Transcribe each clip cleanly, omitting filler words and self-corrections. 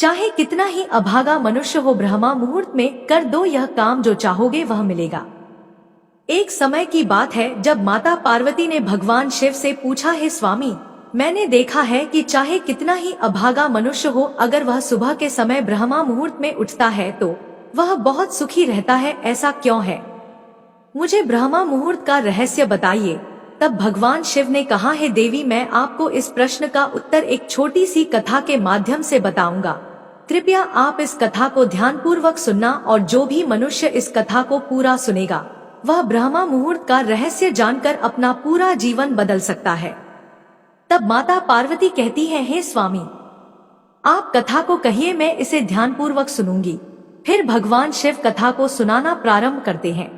चाहे कितना ही अभागा मनुष्य हो, ब्रह्मा मुहूर्त में कर दो यह काम, जो चाहोगे वह मिलेगा। एक समय की बात है जब माता पार्वती ने भगवान शिव से पूछा, हे स्वामी, मैंने देखा है कि चाहे कितना ही अभागा मनुष्य हो, अगर वह सुबह के समय ब्रह्मा मुहूर्त में उठता है तो वह बहुत सुखी रहता है, ऐसा क्यों है? मुझे ब्रह्मा मुहूर्त का रहस्य बताइए। तब भगवान शिव ने कहा, हे देवी, मैं आपको इस प्रश्न का उत्तर एक छोटी सी कथा के माध्यम से बताऊंगा। कृपया आप इस कथा को ध्यानपूर्वक सुनना, और जो भी मनुष्य इस कथा को पूरा सुनेगा वह ब्रह्मा मुहूर्त का रहस्य जानकर अपना पूरा जीवन बदल सकता है। तब माता पार्वती कहती है, हे स्वामी, आप कथा को कहिए, मैं इसे ध्यानपूर्वक सुनूंगी। फिर भगवान शिव कथा को सुनाना प्रारंभ करते हैं।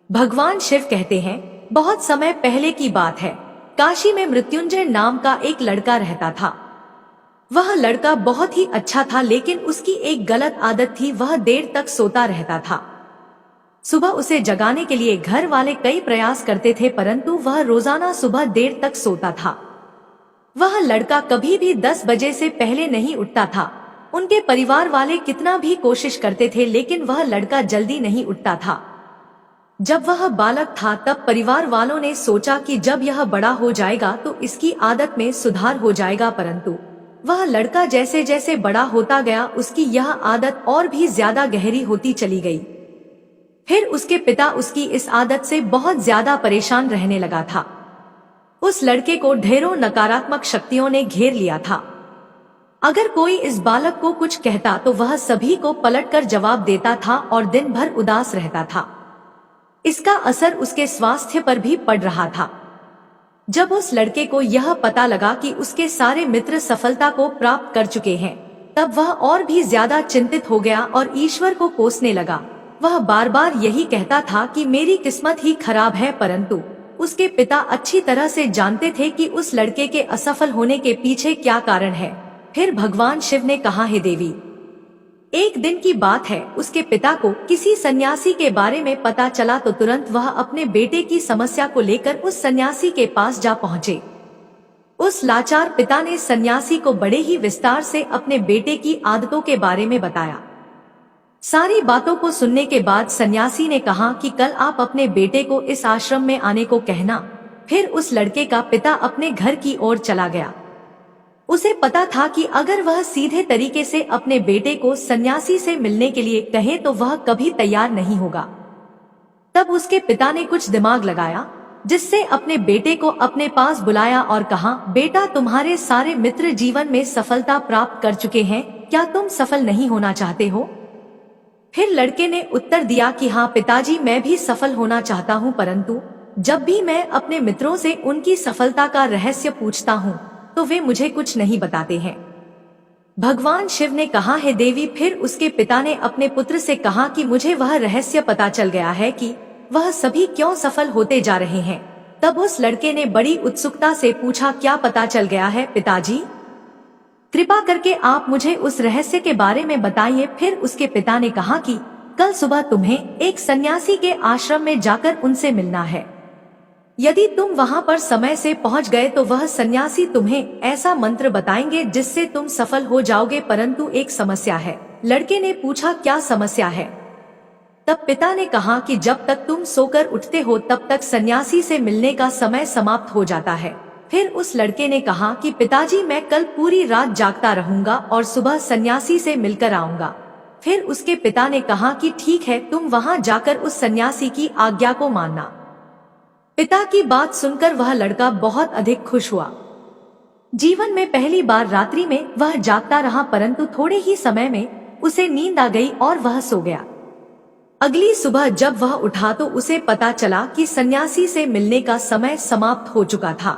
भगवान शिव कहते हैं, बहुत समय पहले की बात है, काशी में मृत्युंजय नाम का एक लड़का रहता था। वह लड़का बहुत ही अच्छा था, लेकिन उसकी एक गलत आदत थी, वह देर तक सोता रहता था। सुबह उसे जगाने के लिए घर वाले कई प्रयास करते थे, परंतु वह रोजाना सुबह देर तक सोता था। वह लड़का कभी भी 10 बजे से पहले नहीं उठता था। उनके परिवार वाले कितना भी कोशिश करते थे, लेकिन वह लड़का जल्दी नहीं उठता था। जब वह बालक था तब परिवार वालों ने सोचा कि जब यह बड़ा हो जाएगा तो इसकी आदत में सुधार हो जाएगा, परंतु वह लड़का जैसे जैसे बड़ा होता गया उसकी यह आदत और भी ज्यादा गहरी होती चली गई। फिर उसके पिता उसकी इस आदत से बहुत ज्यादा परेशान रहने लगा था। उस लड़के को ढेरों नकारात्मक शक्तियों ने घेर लिया था। अगर कोई इस बालक को कुछ कहता तो वह सभी को पलटकर जवाब देता था और दिन भर उदास रहता था। इसका असर उसके स्वास्थ्य पर भी पड़ रहा था। जब उस लड़के को यह पता लगा कि उसके सारे मित्र सफलता को प्राप्त कर चुके हैं, तब वह और भी ज्यादा चिंतित हो गया और ईश्वर को कोसने लगा। वह बार बार यही कहता था कि मेरी किस्मत ही खराब है, परंतु उसके पिता अच्छी तरह से जानते थे कि उस लड़के के असफल होने के पीछे क्या कारण है। फिर भगवान शिव ने कहा, हे देवी, एक दिन की बात है, उसके पिता को किसी सन्यासी के बारे में पता चला तो तुरंत वह अपने बेटे की समस्या को लेकर उस सन्यासी के पास जा पहुँचे। उस लाचार पिता ने सन्यासी को बड़े ही विस्तार से अपने बेटे की आदतों के बारे में बताया। सारी बातों को सुनने के बाद सन्यासी ने कहा कि कल आप अपने बेटे को इस आश्रम में आने को कहना। फिर उस लड़के का पिता अपने घर की ओर चला गया। उसे पता था कि अगर वह सीधे तरीके से अपने बेटे को सन्यासी से मिलने के लिए कहे तो वह कभी तैयार नहीं होगा। तब उसके पिता ने कुछ दिमाग लगाया, जिससे अपने बेटे को अपने पास बुलाया और कहा, बेटा, तुम्हारे सारे मित्र जीवन में सफलता प्राप्त कर चुके हैं, क्या तुम सफल नहीं होना चाहते हो? फिर लड़के ने उत्तर दिया कि हाँ पिताजी, मैं भी सफल होना चाहता हूँ, परंतु जब भी मैं अपने मित्रों से उनकी सफलता का रहस्य पूछता हूँ तो वे मुझे कुछ नहीं बताते हैं। भगवान शिव ने कहा, हे देवी, फिर उसके पिता ने अपने पुत्र से कहा कि मुझे वह रहस्य पता चल गया है कि वह सभी क्यों सफल होते जा रहे हैं। तब उस लड़के ने बड़ी उत्सुकता से पूछा, क्या पता चल गया है पिताजी? कृपा करके आप मुझे उस रहस्य के बारे में बताइए। फिर उसके पिता ने कहा कि कल सुबह तुम्हें एक सन्यासी के आश्रम में जाकर उनसे मिलना है। यदि तुम वहां पर समय से पहुंच गए तो वह सन्यासी तुम्हें ऐसा मंत्र बताएंगे जिससे तुम सफल हो जाओगे, परंतु एक समस्या है। लड़के ने पूछा, क्या समस्या है? तब पिता ने कहा कि जब तक तुम सोकर उठते हो तब तक सन्यासी से मिलने का समय समाप्त हो जाता है। फिर उस लड़के ने कहा कि पिताजी, मैं कल पूरी रात जागता रहूंगा और सुबह सन्यासी से मिलकर आऊंगा। फिर उसके पिता ने कहा कि ठीक है, तुम वहां जाकर उस सन्यासी की आज्ञा को मानना। पिता की बात सुनकर वह लड़का बहुत अधिक खुश हुआ। जीवन में पहली बार रात्रि में वह जागता रहा, परंतु थोड़े ही समय में उसे नींद आ गई और वह सो गया। अगली सुबह जब वह उठा तो उसे पता चला कि सन्यासी से मिलने का समय समाप्त हो चुका था।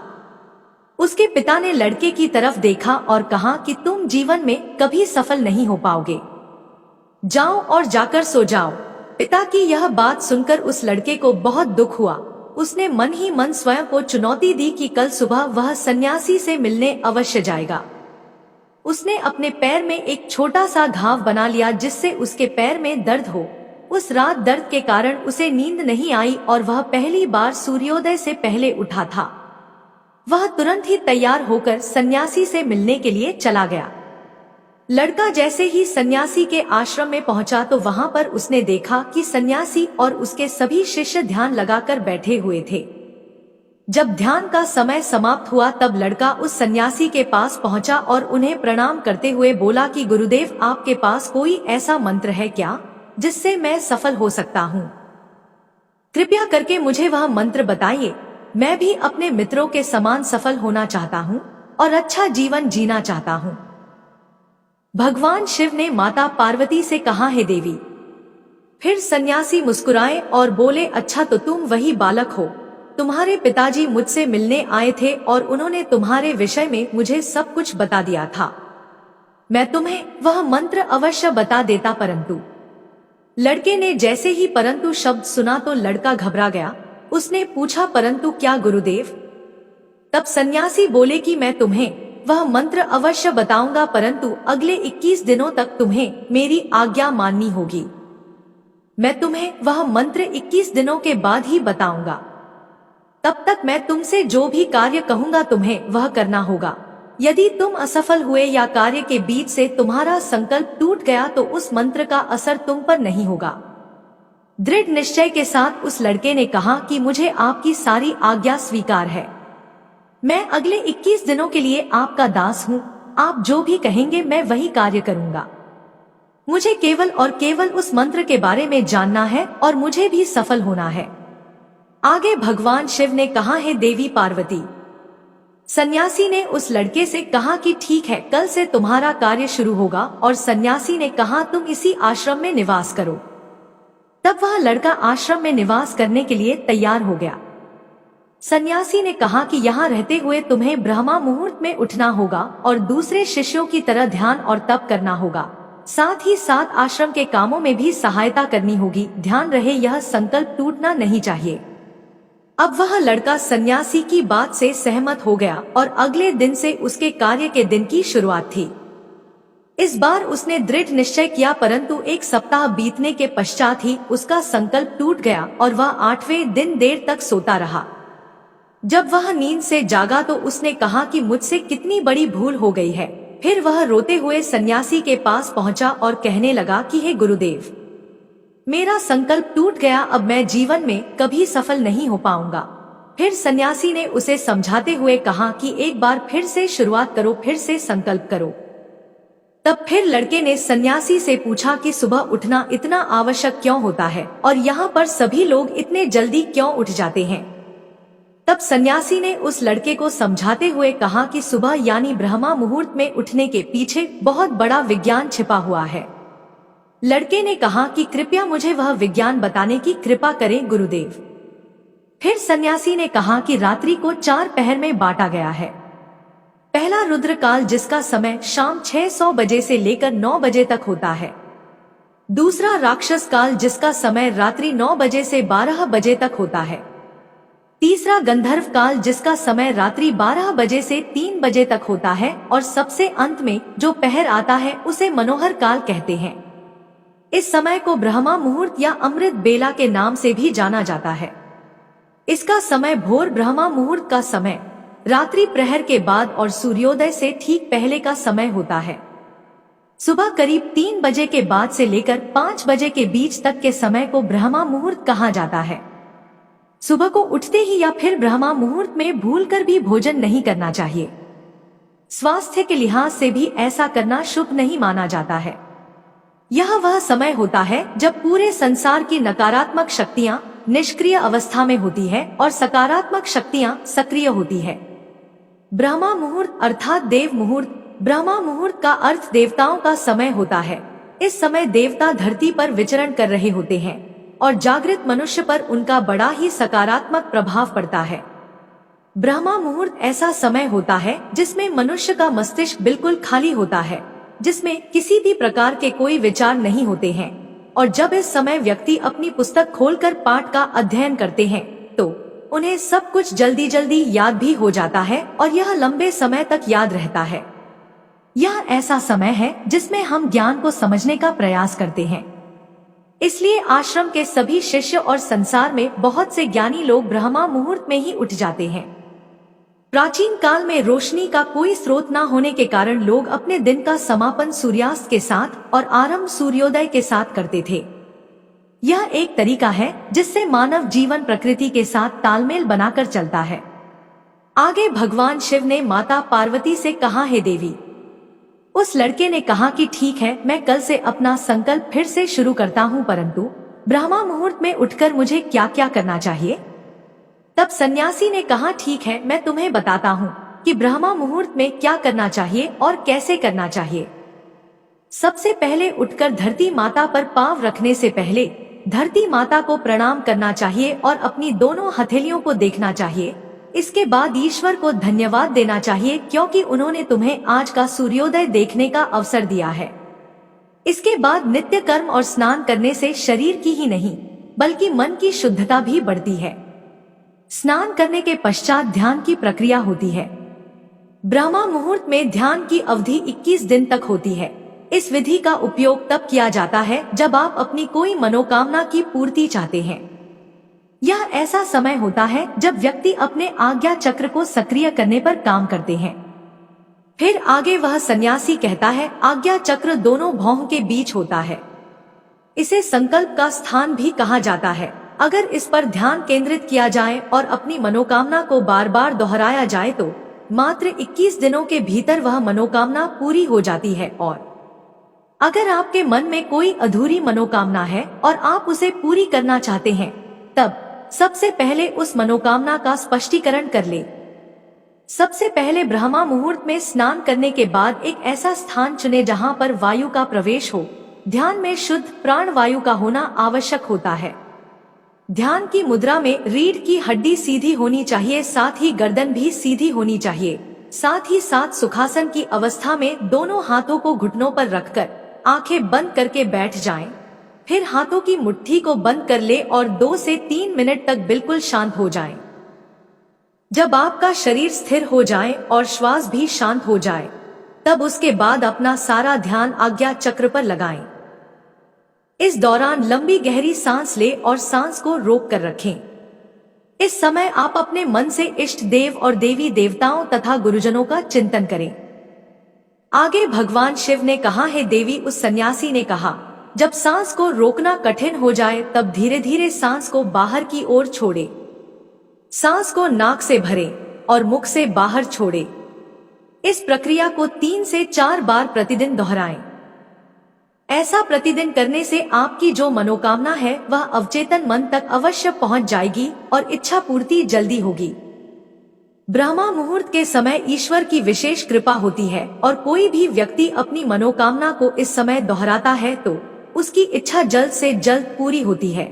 उसके पिता ने लड़के की तरफ देखा और कहा कि तुम जीवन में कभी सफल नहीं हो पाओगे, जाओ और जाकर सो जाओ। पिता की यह बात सुनकर उस लड़के को बहुत दुख हुआ। उसने मन ही मन स्वयं को चुनौती दी कि कल सुबह वह सन्यासी से मिलने अवश्य जाएगा। उसने अपने पैर में एक छोटा सा घाव बना लिया जिससे उसके पैर में दर्द हो। उस रात दर्द के कारण उसे नींद नहीं आई और वह पहली बार सूर्योदय से पहले उठा था। वह तुरंत ही तैयार होकर सन्यासी से मिलने के लिए चला गया। लड़का जैसे ही सन्यासी के आश्रम में पहुंचा तो वहां पर उसने देखा कि सन्यासी और उसके सभी शिष्य ध्यान लगाकर बैठे हुए थे। जब ध्यान का समय समाप्त हुआ तब लड़का उस सन्यासी के पास पहुंचा और उन्हें प्रणाम करते हुए बोला कि गुरुदेव, आपके पास कोई ऐसा मंत्र है क्या जिससे मैं सफल हो सकता हूँ? कृपया करके मुझे वह मंत्र बताइए। मैं भी अपने मित्रों के समान सफल होना चाहता हूँ और अच्छा जीवन जीना चाहता हूँ। भगवान शिव ने माता पार्वती से कहा, हे देवी। फिर सन्यासी मुस्कुराए और बोले, अच्छा तो तुम वही बालक हो। तुम्हारे पिताजी मुझसे मिलने आए थे और उन्होंने तुम्हारे विषय में मुझे सब कुछ बता दिया था। मैं तुम्हें वह मंत्र अवश्य बता देता, परंतु। लड़के ने जैसे ही परंतु शब्द सुना तो लड़का घबरा गया। उसने पूछा, परंतु क्या गुरुदेव? तब सन्यासी बोले कि मैं तुम्हें वह मंत्र अवश्य बताऊंगा, परंतु अगले 21 दिनों तक तुम्हें मेरी आज्ञा माननी होगी। मैं तुम्हें वह मंत्र 21 दिनों के बाद ही बताऊंगा। तब तक मैं तुमसे जो भी कार्य कहूंगा तुम्हें वह करना होगा। यदि तुम असफल हुए या कार्य के बीच से तुम्हारा संकल्प टूट गया तो उस मंत्र का असर तुम पर नहीं होगा। दृढ़ निश्चय के साथ उस लड़के ने कहा कि मुझे आपकी सारी आज्ञा स्वीकार है। मैं अगले 21 दिनों के लिए आपका दास हूँ। आप जो भी कहेंगे मैं वही कार्य करूँगा। मुझे केवल और केवल उस मंत्र के बारे में जानना है और मुझे भी सफल होना है। आगे भगवान शिव ने कहा, है देवी पार्वती। सन्यासी ने उस लड़के से कहा कि ठीक है, कल से तुम्हारा कार्य शुरू होगा। और सन्यासी ने कहा, तुम इसी आश्रम में निवास करो। तब वह लड़का आश्रम में निवास करने के लिए तैयार हो गया। सन्यासी ने कहा कि यहाँ रहते हुए तुम्हें ब्रह्मा मुहूर्त में उठना होगा और दूसरे शिष्यों की तरह ध्यान और तप करना होगा। साथ ही साथ आश्रम के कामों में भी सहायता करनी होगी। ध्यान रहे, यह संकल्प टूटना नहीं चाहिए। अब वह लड़का सन्यासी की बात से सहमत हो गया और अगले दिन से उसके कार्य के दिन की शुरुआत थी। इस बार उसने दृढ़ निश्चय किया, परंतु 1 सप्ताह बीतने के पश्चात ही उसका संकल्प टूट गया और वह 8वें दिन देर तक सोता रहा। जब वह नींद से जागा तो उसने कहा कि मुझसे कितनी बड़ी भूल हो गई है। फिर वह रोते हुए सन्यासी के पास पहुंचा और कहने लगा कि हे गुरुदेव, मेरा संकल्प टूट गया, अब मैं जीवन में कभी सफल नहीं हो पाऊंगा। फिर सन्यासी ने उसे समझाते हुए कहा कि एक बार फिर से शुरुआत करो, फिर से संकल्प करो। तब फिर लड़के ने सन्यासी से पूछा कि सुबह उठना इतना आवश्यक क्यों होता है और यहाँ पर सभी लोग इतने जल्दी क्यों उठ जाते हैं। तब सन्यासी ने उस लड़के को समझाते हुए कहा कि सुबह यानी ब्रह्मा मुहूर्त में उठने के पीछे बहुत बड़ा विज्ञान छिपा हुआ है। लड़के ने कहा कि कृपया मुझे वह विज्ञान बताने की कृपा करें गुरुदेव। फिर सन्यासी ने कहा कि रात्रि को 4 पहर में बांटा गया है। पहला रुद्र काल जिसका समय शाम 600 बजे से लेकर 9 बजे तक होता है। दूसरा राक्षस काल जिसका समय रात्रि 9 बजे से 12 बजे तक होता है। तीसरा गंधर्व काल जिसका समय रात्रि 12 बजे से 3 बजे तक होता है और सबसे अंत में जो पहर आता है उसे मनोहर काल कहते हैं। इस समय को ब्रह्मा मुहूर्त या अमृत बेला के नाम से भी जाना जाता है। इसका समय भोर ब्रह्मा मुहूर्त का समय, रात्रि प्रहर के बाद और सूर्योदय से ठीक पहले का समय होता है। सुबह करीब 3 बजे के बाद से लेकर 5 बजे के बीच तक के समय को ब्रह्मा मुहूर्त कहा जाता है। सुबह को उठते ही या फिर ब्रह्मा मुहूर्त में भूलकर भी भोजन नहीं करना चाहिए। स्वास्थ्य के लिहाज से भी ऐसा करना शुभ नहीं माना जाता है। यह वह समय होता है जब पूरे संसार की नकारात्मक शक्तियां निष्क्रिय अवस्था में होती है और सकारात्मक शक्तियां सक्रिय होती है। ब्रह्मा मुहूर्त अर्थात देव मुहूर्त, ब्रह्मा मुहूर्त का अर्थ देवताओं का समय होता है। इस समय देवता धरती पर विचरण कर रहे होते हैं और जागृत मनुष्य पर उनका बड़ा ही सकारात्मक प्रभाव पड़ता है। ब्रह्मा मुहूर्त ऐसा समय होता है जिसमें मनुष्य का मस्तिष्क बिल्कुल खाली होता है, जिसमें किसी भी प्रकार के कोई विचार नहीं होते हैं। और जब इस समय व्यक्ति अपनी पुस्तक खोलकर पाठ का अध्ययन करते हैं तो उन्हें सब कुछ जल्दी जल्दी याद भी हो जाता है और यह लंबे समय तक याद रहता है। यह ऐसा समय है जिसमें हम ज्ञान को समझने का प्रयास करते हैं। इसलिए आश्रम के सभी शिष्य और संसार में बहुत से ज्ञानी लोग ब्रह्मा मुहूर्त में ही उठ जाते हैं। प्राचीन काल में रोशनी का कोई स्रोत न होने के कारण लोग अपने दिन का समापन सूर्यास्त के साथ और आरंभ सूर्योदय के साथ करते थे। यह एक तरीका है जिससे मानव जीवन प्रकृति के साथ तालमेल बनाकर चलता है। आगे भगवान शिव ने माता पार्वती से कहा, हे देवी। उस लड़के ने कहा कि ठीक है, मैं कल से अपना संकल्प फिर से शुरू करता हूँ, परंतु ब्रह्मा मुहूर्त में उठकर मुझे क्या क्या करना चाहिए? तब सन्यासी ने कहा, ठीक है, मैं तुम्हें बताता हूँ कि ब्रह्मा मुहूर्त में क्या करना चाहिए और कैसे करना चाहिए। सबसे पहले उठकर धरती माता पर पांव रखने से पहले धरती माता को प्रणाम करना चाहिए और अपनी दोनों हथेलियों को देखना चाहिए। इसके बाद ईश्वर को धन्यवाद देना चाहिए क्योंकि उन्होंने तुम्हें आज का सूर्योदय देखने का अवसर दिया है। इसके बाद नित्य कर्म और स्नान करने से शरीर की ही नहीं बल्कि मन की शुद्धता भी बढ़ती है। स्नान करने के पश्चात ध्यान की प्रक्रिया होती है। ब्रह्मा मुहूर्त में ध्यान की अवधि 21 दिन तक होती है। इस विधि का उपयोग तब किया जाता है जब आप अपनी कोई मनोकामना की पूर्ति चाहते हैं। यह ऐसा समय होता है जब व्यक्ति अपने आज्ञा चक्र को सक्रिय करने पर काम करते हैं। फिर आगे वह सन्यासी कहता है, आज्ञा चक्र दोनों भौहों के बीच होता है। इसे संकल्प का स्थान भी कहा जाता है। अगर इस पर ध्यान केंद्रित किया जाए और अपनी मनोकामना को बार बार दोहराया जाए तो मात्र 21 दिनों के भीतर वह मनोकामना पूरी हो जाती है। और अगर आपके मन में कोई अधूरी मनोकामना है और आप उसे पूरी करना चाहते हैं, तब सबसे पहले उस मनोकामना का स्पष्टीकरण कर ले। सबसे पहले ब्रह्मा मुहूर्त में स्नान करने के बाद एक ऐसा स्थान चुने जहां पर वायु का प्रवेश हो। ध्यान में शुद्ध प्राण वायु का होना आवश्यक होता है। ध्यान की मुद्रा में रीढ़ की हड्डी सीधी होनी चाहिए, साथ ही गर्दन भी सीधी होनी चाहिए। साथ ही साथ सुखासन की अवस्था में दोनों हाथों को घुटनों पर रखकर आंखें बंद करके बैठ जाएं। फिर हाथों की मुट्ठी को बंद कर ले और 2 से 3 मिनट तक बिल्कुल शांत हो जाएं। जब आपका शरीर स्थिर हो जाए और श्वास भी शांत हो जाए, तब उसके बाद अपना सारा ध्यान आज्ञा चक्र पर लगाएं। इस दौरान लंबी गहरी सांस ले और सांस को रोक कर रखें। इस समय आप अपने मन से इष्ट देव और देवी देवताओं तथा गुरुजनों का चिंतन करें। आगे भगवान शिव ने कहा, हे देवी। उस सन्यासी ने कहा, जब सांस को रोकना कठिन हो जाए तब धीरे धीरे सांस को बाहर की ओर छोड़े। सांस को नाक से भरे और मुख से बाहर छोड़े। इस प्रक्रिया को 3 से 4 बार प्रतिदिन दोहराएं। ऐसा प्रतिदिन करने से आपकी जो मनोकामना है वह अवचेतन मन तक अवश्य पहुंच जाएगी और इच्छा पूर्ति जल्दी होगी। ब्रह्मा मुहूर्त के समय ईश्वर की विशेष कृपा होती है और कोई भी व्यक्ति अपनी मनोकामना को इस समय दोहराता है तो उसकी इच्छा जल्द से जल्द पूरी होती है।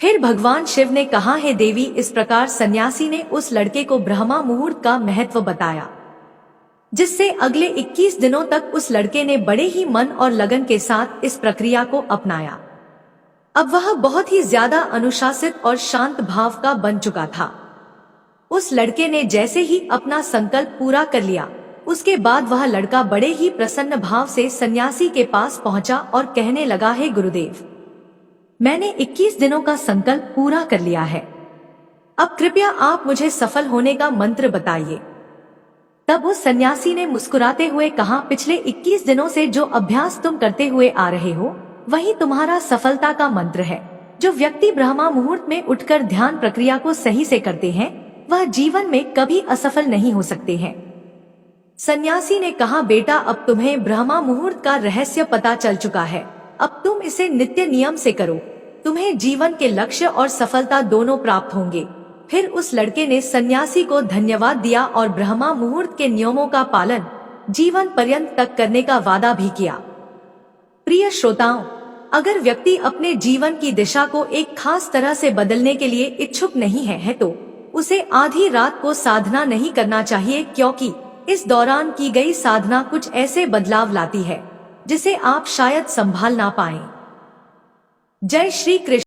फिर भगवान शिव ने कहा, हे देवी। इस प्रकार सन्यासी ने उस लड़के को ब्रह्मा मुहूर्त का महत्व बताया, जिससे अगले 21 दिनों तक उस लड़के ने बड़े ही मन और लगन के साथ इस प्रक्रिया को अपनाया। अब वह बहुत ही ज्यादा अनुशासित और शांत भाव का बन चुका था। उस लड़के ने जैसे ही अपना संकल्प पूरा कर लिया, उसके बाद वह लड़का बड़े ही प्रसन्न भाव से सन्यासी के पास पहुंचा और कहने लगा, हे गुरुदेव, मैंने 21 दिनों का संकल्प पूरा कर लिया है। अब कृपया आप मुझे सफल होने का मंत्र बताइए। तब उस सन्यासी ने मुस्कुराते हुए कहा, पिछले 21 दिनों से जो अभ्यास तुम करते हुए आ रहे हो वही तुम्हारा सफलता का मंत्र है। जो व्यक्ति ब्रह्मा मुहूर्त में उठकर ध्यान प्रक्रिया को सही से करते हैं वह जीवन में कभी असफल नहीं हो सकते हैं। सन्यासी ने कहा, बेटा, अब तुम्हें ब्रह्मा मुहूर्त का रहस्य पता चल चुका है। अब तुम इसे नित्य नियम से करो, तुम्हें जीवन के लक्ष्य और सफलता दोनों प्राप्त होंगे। फिर उस लड़के ने सन्यासी को धन्यवाद दिया और ब्रह्मा मुहूर्त के नियमों का पालन जीवन पर्यंत तक करने का वादा भी किया। प्रिय श्रोताओं, अगर व्यक्ति अपने जीवन की दिशा को एक खास तरह से बदलने के लिए इच्छुक नहीं है तो उसे आधी रात को साधना नहीं करना चाहिए, क्योंकि इस दौरान की गई साधना कुछ ऐसे बदलाव लाती है जिसे आप शायद संभाल ना पाएं। जय श्री कृष्ण।